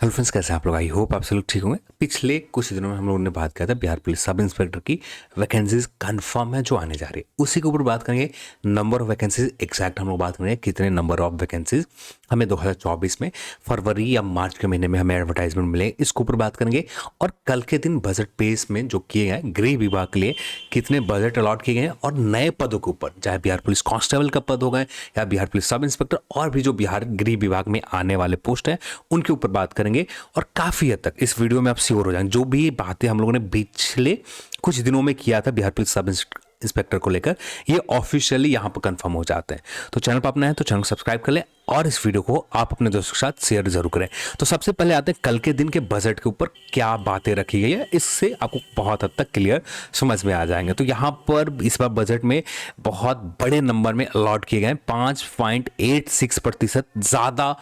Hello friends, कैसे हैं आप लोग। आई होप आप सब लोग ठीक होंगे। पिछले कुछ दिनों में हम लोगों ने बात किया था बिहार पुलिस सब इंस्पेक्टर की वैकेंसीज कंफर्म है जो आने जा रही है, उसी के ऊपर बात करेंगे। नंबर ऑफ वैकेंसीज एग्जैक्ट हम लोग बात करेंगे कितने नंबर ऑफ वैकेंसीज हमें 2024 में फरवरी या मार्च के महीने में हमें एडवर्टाइजमेंट मिले, इसके ऊपर बात करेंगे। और कल के दिन बजट पेश में जो किए गए गृह विभाग के लिए कितने बजट अलॉट किए गए हैं और नए पदों के ऊपर, चाहे बिहार पुलिस कांस्टेबल का पद हो गए या बिहार पुलिस सब इंस्पेक्टर और भी जो बिहार गृह विभाग में आने वाले पोस्ट हैं उनके ऊपर बात करेंगे। और काफी हद तक इस वीडियो में आप श्योर हो जाएंगे जो भी बातें हम लोगों ने पिछले कुछ दिनों में किया था बिहार पुलिस सब इंस्पेक्टर को लेकर, ये ऑफिशियली यहां पर कंफर्म हो जाते हैं। तो चैनल पर अपना है तो चैनल को सब्सक्राइब कर लें और इस वीडियो को आप अपने दोस्तों के साथ शेयर जरूर करें। तो सबसे पहले आते हैं कल के दिन के बजट के ऊपर क्या बातें रखी गई है, इससे आपको बहुत हद तक क्लियर समझ में आ जाएंगे। तो यहाँ पर इस बार बजट में बहुत बड़े नंबर में अलॉट किए गए 5.86% ज़्यादा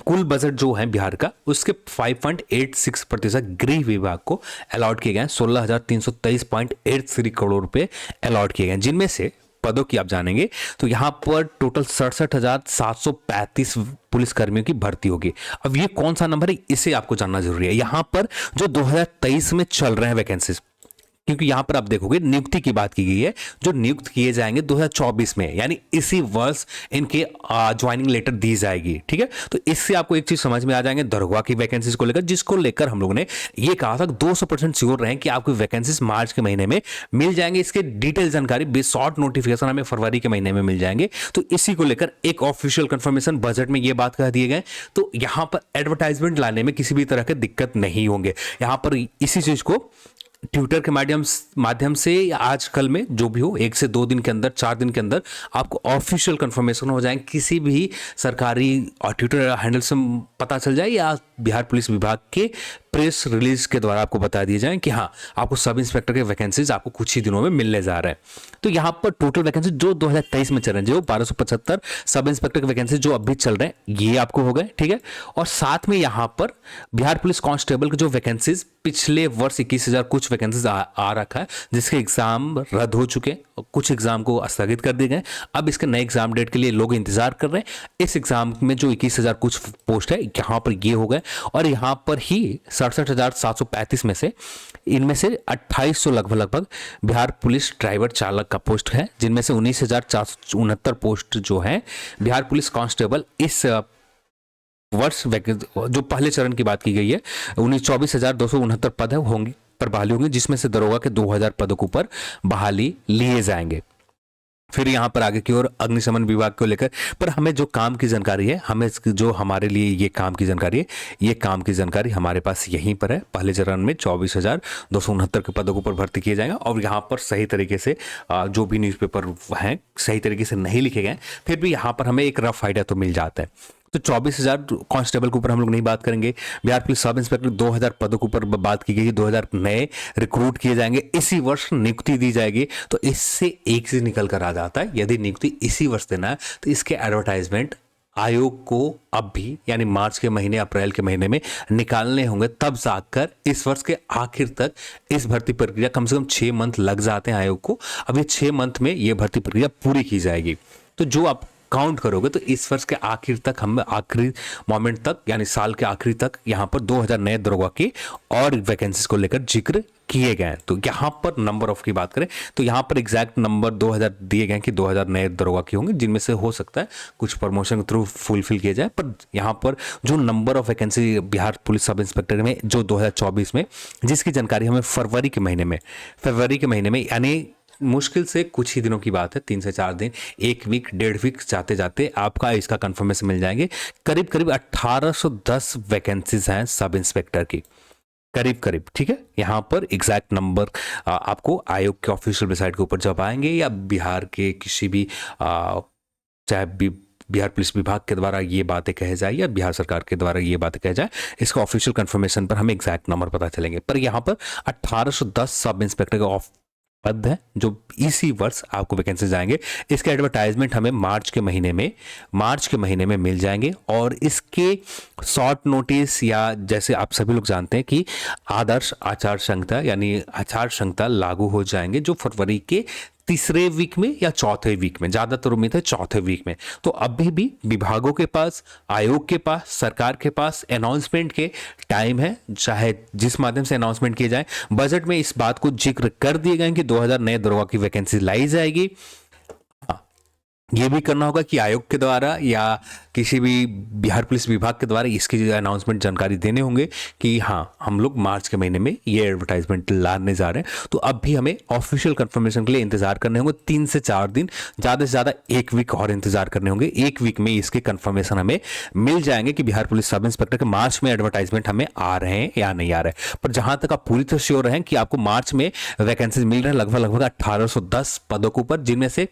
कुल बजट जो है बिहार का, उसके 5.86% गृह विभाग को अलॉट किए गए 16,323.83 करोड़ रुपए अलॉट किए गए, जिनमें से पदों की आप जानेंगे तो यहां पर टोटल 67,735 पुलिस कर्मियों की भर्ती होगी। अब ये कौन सा नंबर है इसे आपको जानना जरूरी है। यहां पर जो 2023 में चल रहे हैं वैकेंसीज, क्योंकि यहां पर आप देखोगे नियुक्ति की बात की गई है, जो नियुक्त किए जाएंगे 2024 में, यानी इसी वर्ष इनके ज्वाइनिंग लेटर दी जाएगी। ठीक है, तो इससे आपको एक चीज समझ में आ जाएंगे दरोगा की वैकेंसीज को लेकर, जिसको लेकर हम लोगों ने ये कहा था 200% श्योर रहें कि आपको वैकेंसीज मार्च के महीने में मिल जाएंगे। इसके डिटेल जानकारी शॉर्ट नोटिफिकेशन हमें फरवरी के महीने में मिल जाएंगे। तो इसी को लेकर एक ऑफिशियल कंफर्मेशन बजट में ये बात कह दिए गए। तो यहां पर एडवर्टाइजमेंट लाने में किसी भी तरह की दिक्कत नहीं होंगे। यहां पर इसी चीज को ट्विटर के माध्यम से या आजकल में जो भी हो 1 से 2 दिन के अंदर 4 दिन के अंदर आपको ऑफिशियल कंफर्मेशन हो जाएंगे। किसी भी सरकारी और ट्विटर हैंडल से पता चल जाए या बिहार पुलिस विभाग के प्रेस रिलीज के द्वारा आपको बता दिए जाए कि हाँ आपको सब इंस्पेक्टर के वैकेंसीज आपको कुछ ही दिनों में मिलने जा रहे हैं। तो यहाँ पर टोटल वैकेंसी जो 2023 में चल रहे हैं, जो 1275 सब इंस्पेक्टर के वैकेंसी जो अभी चल रहे हैं ये आपको हो गए। ठीक है, और साथ में यहाँ पर बिहार पुलिस कांस्टेबल के जो वैकेंसीज पिछले वर्ष 21,000 कुछ वैकेंसीज आ रखा है, जिसके एग्जाम रद्द हो चुके हैं, कुछ एग्जाम को स्थगित कर दिए गए। अब इसके नए एग्जाम डेट के लिए लोग इंतजार कर रहे हैं। इस एग्जाम में जो 21,000 कुछ पोस्ट है यहाँ पर ये हो गए, और यहाँ पर ही 67,735 में से इनमें से 2,800 लगभग बिहार पुलिस ड्राइवर चालक का पोस्ट है, जिनमें से 19,469 पोस्ट जो है बिहार पुलिस कांस्टेबल इस वर्ष जो पहले चरण की बात की गई है 24,269 पद होंगे पर बहाली होंगी, जिसमें से दरोगा के 2,000 पदों के ऊपर बहाली लिए जाएंगे। फिर यहाँ पर आगे की ओर अग्निशमन विभाग को लेकर पर हमें जो काम की जानकारी है, हमें जो हमारे लिए ये काम की जानकारी है, ये काम की जानकारी हमारे पास यहीं पर है। पहले चरण में 24,269 के पदों के ऊपर भर्ती किए जाएंगे, और यहाँ पर सही तरीके से जो भी न्यूज़पेपर हैं सही तरीके से नहीं लिखे गए, फिर भी यहाँ पर हमें एक रफ आइडिया तो मिल जाता है। तो 24,000 कांस्टेबल के ऊपर हम लोग नहीं बात करेंगे। बिहार पुलिस सब इंस्पेक्टर 2,000 पदों के ऊपर बात की गई है, 2,000 नए रिक्रूट किए जाएंगे, इसी वर्ष नियुक्ति दी जाएगी। तो इससे एक चीज निकल कर आ जाता है, यदि नियुक्ति इसी वर्ष देना है तो इसके एडवर्टाइजमेंट आयोग को अब भी यानी मार्च के महीने अप्रैल के महीने में निकालने होंगे, तब जाकर इस वर्ष के आखिर तक इस भर्ती प्रक्रिया कम से कम 6 मंथ लग जाते हैं आयोग को। अब ये 6 मंथ में ये भर्ती प्रक्रिया पूरी की जाएगी। तो जो आप काउंट करोगे तो इस वर्ष के आखिर तक हम आखिरी मोमेंट तक यानी साल के आखिरी तक यहाँ पर 2,000 नए दरोगा की और वैकेंसीज को लेकर जिक्र किए गए हैं। तो यहाँ पर नंबर ऑफ की बात करें तो यहाँ पर एग्जैक्ट नंबर 2,000 दिए गए कि 2,000 नए दरोगा की होंगे, जिनमें से हो सकता है कुछ प्रमोशन के थ्रू फुलफिल किए जाए। पर यहाँ पर जो number of vacancy Bihar police sub inspector में जो 2024 में, जिसकी जानकारी हमें फरवरी के महीने में यानी मुश्किल से कुछ ही दिनों की बात है, 3 से 4 दिन, 1 वीक 1.5 वीक जाते जाते आपका इसका कंफर्मेशन मिल जाएंगे। करीब 1810 वैकेंसीज हैं सब इंस्पेक्टर की, करीब। ठीक है, यहाँ पर एग्जैक्ट नंबर आपको आयोग के ऑफिशियल वेबसाइट के ऊपर जब आएंगे या बिहार के किसी भी चाहे बिहार पुलिस विभाग के द्वारा ये बातें कहे जाए या बिहार सरकार के द्वारा ये बातें कहे जाए, इसका ऑफिशियल कंफर्मेशन पर हमें एग्जैक्ट नंबर पता चलेंगे। पर यहाँ पर 1810 सब इंस्पेक्टर का पद है जो इसी वर्ष आपको वैकेंसी जाएंगे। इसके एडवर्टाइजमेंट हमें मार्च के महीने में मिल जाएंगे, और इसके शॉर्ट नोटिस या जैसे आप सभी लोग जानते हैं कि आदर्श आचार संहिता यानी आचार संहिता लागू हो जाएंगे, जो फरवरी के तीसरे वीक में या चौथे वीक में, ज्यादातर उम्मीद है चौथे वीक में। तो अभी भी विभागों के पास, आयोग के पास, सरकार के पास अनाउंसमेंट के टाइम है, चाहे जिस माध्यम से अनाउंसमेंट किए जाए। बजट में इस बात को जिक्र कर दिए गए कि 2000 नए दरोगा की वैकेंसी लाई जाएगी। ये भी करना होगा कि आयोग के द्वारा या किसी भी बिहार पुलिस विभाग के द्वारा इसकी अनाउंसमेंट जानकारी देने होंगे कि हाँ हम लोग मार्च के महीने में ये एडवर्टाइजमेंट लाने जा रहे हैं। तो अब भी हमें ऑफिशियल कंफर्मेशन के लिए इंतजार करने होंगे 3 से 4 दिन, ज़्यादा से ज़्यादा 1 वीक और इंतजार करने होंगे। 1 वीक में इसके कंफर्मेशन हमें मिल जाएंगे कि बिहार पुलिस सब इंस्पेक्टर के मार्च में एडवर्टाइजमेंट हमें आ रहे हैं या नहीं आ रहे हैं। पर जहां तक आप पूरी तरह श्योर हैं कि आपको मार्च में वैकेंसीज मिल रहे हैं लगभग 1810 पदों के ऊपर, जिनमें से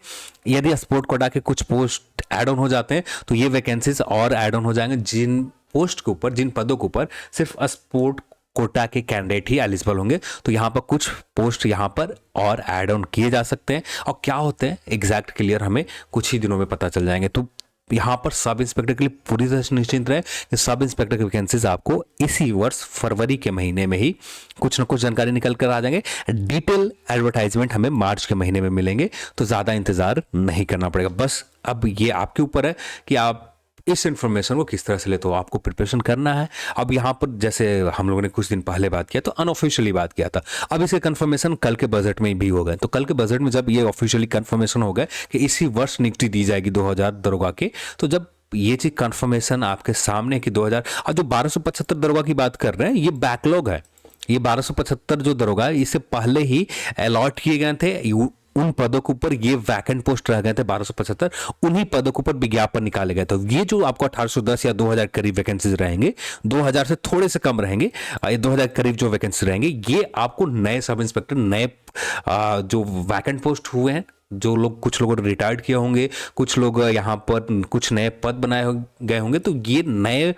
यदि स्पोर्ट कोटा के कुछ पोस्ट ऐड ऑन हो जाते हैं तो ये वैकेंसीज और ऐड ऑन हो जाएंगे। जिन पोस्ट के ऊपर, जिन पदों के ऊपर सिर्फ स्पोर्ट कोटा के कैंडिडेट ही एलिजिबल होंगे, तो यहाँ पर कुछ पोस्ट यहाँ पर और ऐड ऑन किए जा सकते हैं। और क्या होते हैं एग्जैक्ट क्लियर हमें कुछ ही दिनों में पता चल जाएंगे। तो यहाँ पर सब इंस्पेक्टर के लिए पूरी तरह से निश्चिंत रहे कि सब इंस्पेक्टर की वैकेंसीज आपको इसी वर्ष फरवरी के महीने में ही कुछ ना कुछ जानकारी निकल कर आ जाएंगे। डिटेल एडवर्टाइजमेंट हमें मार्च के महीने में मिलेंगे, तो ज़्यादा इंतजार नहीं करना पड़ेगा। बस अब ये आपके ऊपर है कि आप इस इंफॉर्मेशन को किस तरह से ले, तो आपको प्रिपरेशन करना है। अब यहाँ पर जैसे हम लोगों ने कुछ दिन पहले बात किया तो अनऑफिशियली बात किया था, अब इसके कंफर्मेशन कल के बजट में भी हो गए। तो कल के बजट में जब ये ऑफिशियली कंफर्मेशन हो गए कि इसी वर्ष नियुक्ति दी जाएगी 2000 दरोगा के, तो जब ये चीज कंफर्मेशन आपके सामने कि 2000, और जो 1275 दरोगा की बात कर रहे हैं ये बैकलॉग है। ये 1275 जो दरोगा इससे पहले ही अलॉट किए गए थे, उन पदों के ऊपर ये वैकेंट पोस्ट रह गए थे 1275, उन्हीं पदों के ऊपर विज्ञापन निकाले गए थे। ये जो आपको 1810 या 2000 करीब वैकेंसीज रहेंगे, 2000 से थोड़े से कम रहेंगे, 2000 करीब जो वैकेंसी रहेंगे, ये आपको नए सब इंस्पेक्टर, नए जो वैकेंट पोस्ट हुए हैं, जो लोग, कुछ लोगों ने रिटायर्ड किए होंगे, कुछ लोग यहाँ पर कुछ नए पद बनाए गए होंगे, तो ये नए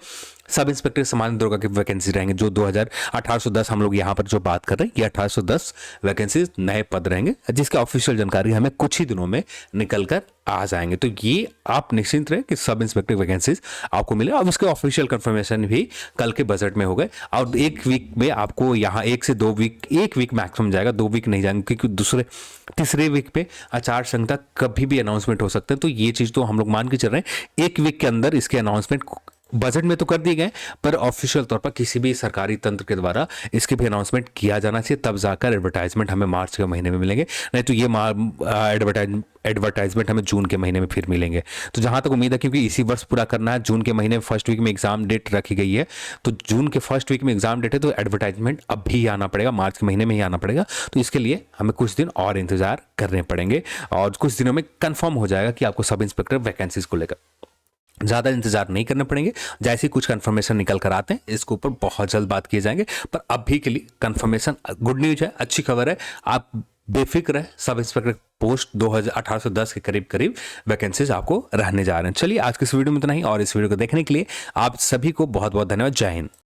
सब इंस्पेक्टर सामान्य दरोगा की वैकेंसी रहेंगे। जो 1810 हम लोग यहाँ पर जो बात कर रहे हैं, ये 1810 वैकेंसीज नए पद रहेंगे, जिसका ऑफिशियल जानकारी हमें कुछ ही दिनों में निकल कर आ जाएंगे। तो ये आप निश्चिंत रहे कि सब इंस्पेक्टर वैकेंसीज आपको मिले, और उसके ऑफिशियल कंफर्मेशन भी कल के बजट में हो गए। और 1 वीक में आपको यहाँ 1 से 2 वीक, 1 वीक मैक्सिमम जाएगा, 2 वीक नहीं जाएंगे, क्योंकि तीसरे वीक पे आचार संहिता कभी भी अनाउंसमेंट हो सकते हैं। तो ये चीज तो हम लोग मान के चल रहे हैं 1 वीक के अंदर इसके अनाउंसमेंट बजट में तो कर दिए गए, पर ऑफिशियल तौर पर किसी भी सरकारी तंत्र के द्वारा इसकी भी अनाउंसमेंट किया जाना चाहिए, तब जाकर एडवर्टाइजमेंट हमें मार्च के महीने में मिलेंगे। नहीं तो ये एडवर्टाइजमेंट हमें जून के महीने में फिर मिलेंगे। तो जहां तक उम्मीद है, क्योंकि इसी वर्ष पूरा करना है, जून के महीने में फर्स्ट वीक में एग्जाम डेट रखी गई है, तो जून के फर्स्ट वीक में एग्जाम डेट है, तो एडवर्टाइजमेंट अब भी आना पड़ेगा, मार्च के महीने में ही आना पड़ेगा। तो इसके लिए हमें कुछ दिन और इंतजार करने पड़ेंगे, और कुछ दिनों में कंफर्म हो जाएगा कि आपको सब इंस्पेक्टर वैकेंसीज को लेकर ज़्यादा इंतजार नहीं करने पड़ेंगे। जैसे कुछ कंफर्मेशन निकल कर आते हैं, इसके ऊपर बहुत जल्द बात किए जाएंगे। पर अभी के लिए कंफर्मेशन गुड न्यूज है, अच्छी खबर है, आप बेफिक्र है, सब इंस्पेक्टर पोस्ट 1810 के करीब वैकेंसीज आपको रहने जा रहे हैं। चलिए आज के इस वीडियो में इतना ही, और इस वीडियो को देखने के लिए आप सभी को बहुत बहुत धन्यवाद। जय हिंद।